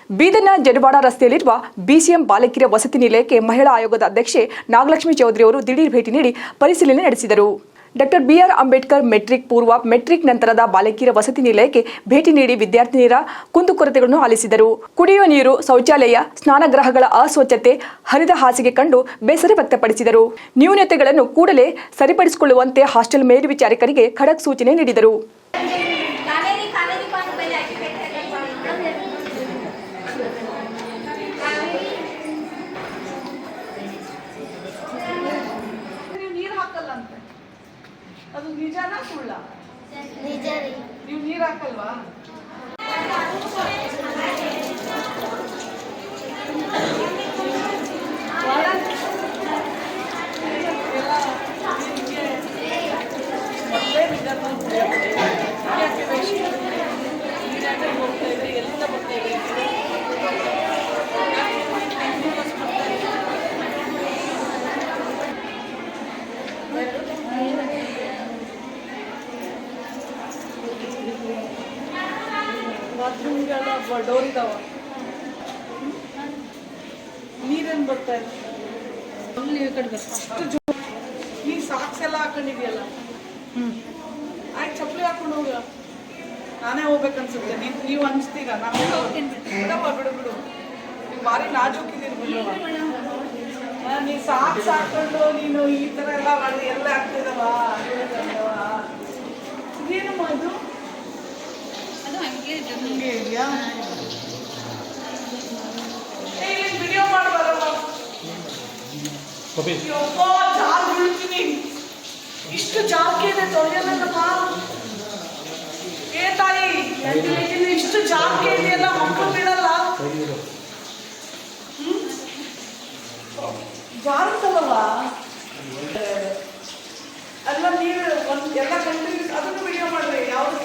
ಬೀದರ್ನ ಜಡವಾಡ ರಸ್ತೆಯಲ್ಲಿರುವ ಬಿಸಿಎಂ ಬಾಲಕಿಯರ ವಸತಿ ನಿಲಯಕ್ಕೆ ಮಹಿಳಾ ಆಯೋಗದ ಅಧ್ಯಕ್ಷೆ ನಾಗಲಕ್ಷ್ಮಿ ಚೌಧರಿ ಅವರು ದಿಢೀರ್ ಭೇಟಿ ನೀಡಿ ಪರಿಶೀಲನೆ ನಡೆಸಿದರು. ಡಾಕ್ಟರ್ ಬಿಆರ್ ಅಂಬೇಡ್ಕರ್ ಮೆಟ್ರಿಕ್ ಪೂರ್ವ ಮೆಟ್ರಿಕ್ ನಂತರದ ಬಾಲಕಿಯರ ವಸತಿ ನಿಲಯಕ್ಕೆ ಭೇಟಿ ನೀಡಿ ವಿದ್ಯಾರ್ಥಿನಿಯರ ಕುಂದುಕೊರತೆಗಳನ್ನು ಆಲಿಸಿದರು. ಕುಡಿಯುವ ನೀರು, ಶೌಚಾಲಯ, ಸ್ನಾನಗೃಹಗಳ ಅಸ್ವಚ್ಛತೆ, ಹರಿದ ಹಾಸಿಗೆ ಕಂಡು ಬೇಸರ ವ್ಯಕ್ತಪಡಿಸಿದರು. ನ್ಯೂನತೆಗಳನ್ನು ಕೂಡಲೇ ಸರಿಪಡಿಸಿಕೊಳ್ಳುವಂತೆ ಹಾಸ್ಟೆಲ್ ಮೇಲ್ವಿಚಾರಕರಿಗೆ ಖಡಕ್ ಸೂಚನೆ ನೀಡಿದರು. ಅದು ನಿಜನಾ ಸುಳ್ಳ? ನಿಜ ರೀ. ನೀವು ನೀರು ಹಾಕಲ್ವಾ? ಎಲ್ಲಿಂದ ಬರ್ತಾ ಇದೆ? ಬಾತ್ರೂಮ್ಗೆಲ್ಲ ಡೋರ್ ಇದಾವ. ನೀರೇನು ಬರ್ತಾ ಇದೆ? ಅಷ್ಟು ನೀ ಸಾಕ್ಸ್ ಎಲ್ಲ ಹಾಕೊಂಡಿದ್ಯಲ್ಲ. ಆಯ್ತು, ಚಪ್ಪಲಿ ಹಾಕೊಂಡು ಹೋಗ. ನಾನೇ ಹೋಗ್ಬೇಕನ್ಸುತ್ತೆ. ನೀವು ಅನ್ಸ್ತೀರ? ನಾನು ಬಿಡು ಬಿಡು. ನೀವು ಭಾರಿ ನಾಜೂಕಿದ್ದೀರಿ. ನೀ ಸಾಕ್ಸ್ ಹಾಕೊಂಡು ನೀನು ಈ ಥರ ಎಲ್ಲ ಮಾಡಿ ಎಲ್ಲ ಆಗ್ತಿದವ. ಇದೇನಮ್ಮ ಇದು? ಹಿಂಗೆ ಇದೆಯಾ? ವಿಡಿಯೋ ಮಾಡಬಾರಲ್ಲ. ಜಾರ್ ಬೀಳ್ತೀನಿ. ಇಷ್ಟು ಜಾರ್ಕೆ ಇದೆ, ತೊಳೆಯಲ್ಲಪ್ಪ. ಏ ತಾಯಿ, ಇಷ್ಟು ಜಾರ್ಕೆ ಇದೆಯಲ್ಲ, ಮಕ್ಕಳು ಬೀಳಲ್ಲ. ಜಾರುತ್ತಲ್ಲವ ಅಲ್ಲ. ನೀವು ಎಲ್ಲ ಕಂಟಿನ್ಯೂಸ್ ಅದನ್ನು ವಿಡಿಯೋ ಮಾಡ್ರಿ. ಯಾವ್ದು